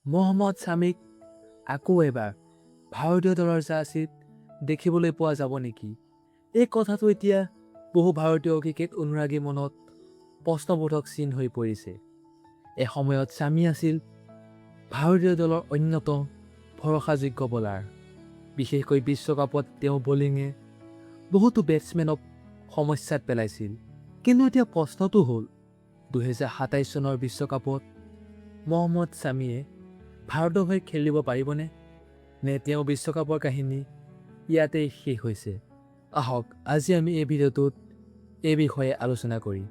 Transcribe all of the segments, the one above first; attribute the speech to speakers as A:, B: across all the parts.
A: মহম্মদ শামিক আকৌ এবাৰ ভাৰতীয় দলৰ জাৰ্চিত দেখিবলৈ পোৱা যাব নেকি? এই কথাটো এতিয়া বহু ভাৰতীয় ক্ৰিকেট অনুৰাগীৰ মনত প্ৰশ্নবোধক চিন হৈ পৰিছে। এসময়ত শামি আছিল ভাৰতীয় দলৰ অন্যতম ভৰসাযোগ্য বলাৰ। বিশেষকৈ বিশ্বকাপত তেওঁৰ বলিঙে বহুতো বেটছমেনক সমস্যাত পেলাইছিল। কিন্তু এতিয়া প্ৰশ্নটো হ'ল 2027 চনৰ বিশ্বকাপত মহম্মদ শামিয়ে ভাৰতৰ হৈ খেলিব পাৰিবনে? নে তেওঁ বিশ্বকাপৰ কাহিনী ইয়াতেই শেষ হৈছে? আহক আজি আমি এই ভিডিঅ'টোত এই বিষয়ে আলোচনা কৰিম।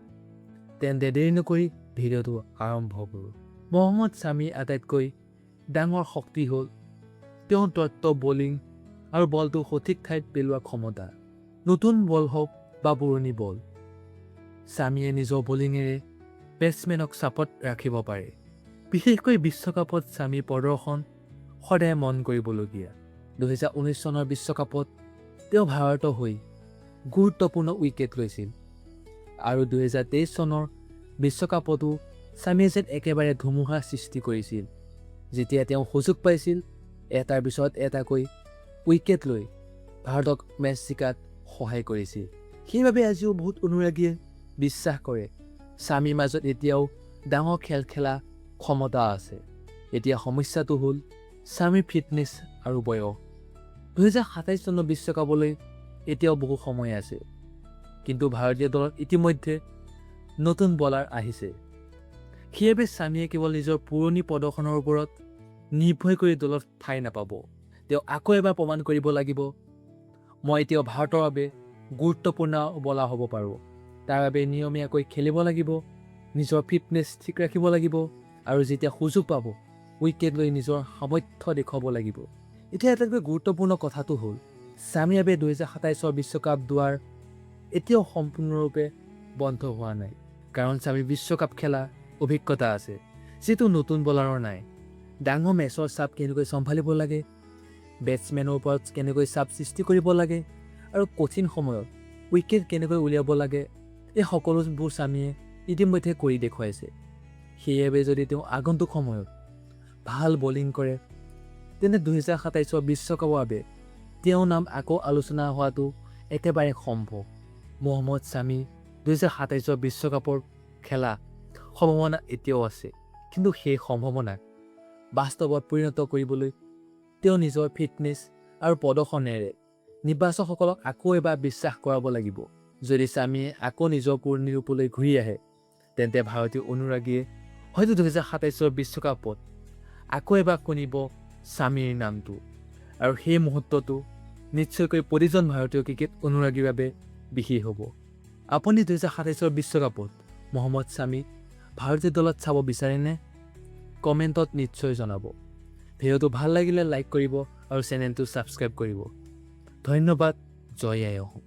A: তেন্তে দেৰি নকৰি ভিডিঅ'টো আৰম্ভ কৰোঁ। মহম্মদ শামিৰ আটাইতকৈ ডাঙৰ শক্তি হ'ল তেওঁৰ তত্ত্ব বলিং আৰু বলটো সঠিক ঠাইত পেলোৱা ক্ষমতা। নতুন বল হওক বা পুৰণি বল, শামিয়ে নিজৰ বলিঙেৰে বেটছমেনক চাপত ৰাখিব পাৰে। বিশেষকৈ বিশ্বকাপত শামিৰ প্ৰদৰ্শন সদায় মন কৰিবলগীয়া। 2019 চনৰ বিশ্বকাপত তেওঁ ভাৰতৰ হৈ গুৰুত্বপূৰ্ণ উইকেট লৈছিল আৰু 2023 চনৰ বিশ্বকাপতো শামিয়ে যেন একেবাৰে ধুমুহাৰ সৃষ্টি কৰিছিল। যেতিয়া তেওঁ সুযোগ পাইছিল এটাৰ পিছত এটাকৈ উইকেট লৈ ভাৰতক মেচ জিকাত সহায় কৰিছিল। সেইবাবে আজিও বহুত অনুৰাগীয়ে বিশ্বাস কৰে শামিৰ মাজত এতিয়াও ডাঙৰ খেল খেলা ক্ষমতা আছে। এতিয়া সমস্যাটো হ'ল শামিৰ ফিটনেছ আৰু বয়স। 2027 চনৰ বিশ্বকাপলৈ এতিয়াও বহু সময় আছে, কিন্তু ভাৰতীয় দলত ইতিমধ্যে নতুন বলাৰ আহিছে। সেইবাবে শামিয়ে কেৱল নিজৰ পুৰণি প্ৰদৰ্শনৰ ওপৰত নিৰ্ভৰ কৰি দলত ঠাই নাপাব। তেওঁ আকৌ এবাৰ প্ৰমাণ কৰিব লাগিব, মই এতিয়াও ভাৰতৰ বাবে গুৰুত্বপূৰ্ণ বলাৰ হ'ব পাৰোঁ। তাৰ বাবে নিয়মীয়াকৈ খেলিব লাগিব, নিজৰ ফিটনেছ ঠিক ৰাখিব লাগিব আৰু যেতিয়া সুযোগ পাব উইকেট লৈ নিজৰ সামৰ্থ্য দেখুৱাব লাগিব। এতিয়া আটাইতকৈ গুৰুত্বপূৰ্ণ কথাটো হ'ল শামিৰ বাবে 2027 বিশ্বকাপ দুৱাৰ এতিয়াও সম্পূৰ্ণৰূপে বন্ধ হোৱা নাই। কাৰণ শামিৰ বিশ্বকাপ খেলা অভিজ্ঞতা আছে, যিটো নতুন বলাৰৰ নাই। ডাঙৰ মেচৰ চাপ কেনেকৈ চম্ভালিব লাগে, বেটছমেনৰ ওপৰত কেনেকৈ চাপ সৃষ্টি কৰিব লাগে আৰু কঠিন সময়ত উইকেট কেনেকৈ উলিয়াব লাগে, এই সকলোবোৰ শামিয়ে ইতিমধ্যে কৰি দেখুৱাইছে। সেইবাবে যদি তেওঁ আগন্তুক সময়ত ভাল বলিং কৰে তেন্তে 2027 বিশ্বকাপৰ বাবে তেওঁৰ নাম আকৌ আলোচনা হোৱাটো একেবাৰে সম্ভৱ। মহম্মদ শামি 2027 বিশ্বকাপৰ খেলা সম্ভাৱনা এতিয়াও আছে, কিন্তু সেই সম্ভাৱনাক বাস্তৱত পৰিণত কৰিবলৈ তেওঁ নিজৰ ফিটনেছ আৰু প্ৰদৰ্শনেৰে নিৰ্বাচকসকলক আকৌ এবাৰ বিশ্বাস কৰাব লাগিব। যদি শামিয়ে আকৌ নিজৰ পুৰণি ৰূপলৈ ঘূৰি আহে তেন্তে ভাৰতীয় অনুৰাগীয়ে হয়তো 2027 বিশ্বকাপত আকৌ এবাৰ শুনিব শামিৰ নামটো, আৰু সেই মুহূৰ্তটো নিশ্চয়কৈ প্ৰতিজন ভাৰতীয় ক্ৰিকেট অনুৰাগীৰ বাবে বিশেষ হ'ব। আপুনি 2027 বিশ্বকাপত মহম্মদ শামিক ভাৰতীয় দলত চাব বিচাৰেনে? কমেণ্টত নিশ্চয় জনাব। ভিডিঅ'টো ভাল লাগিলে লাইক কৰিব আৰু চেনেলটো ছাবস্ক্ৰাইব কৰিব। ধন্যবাদ। জয় আই অসম।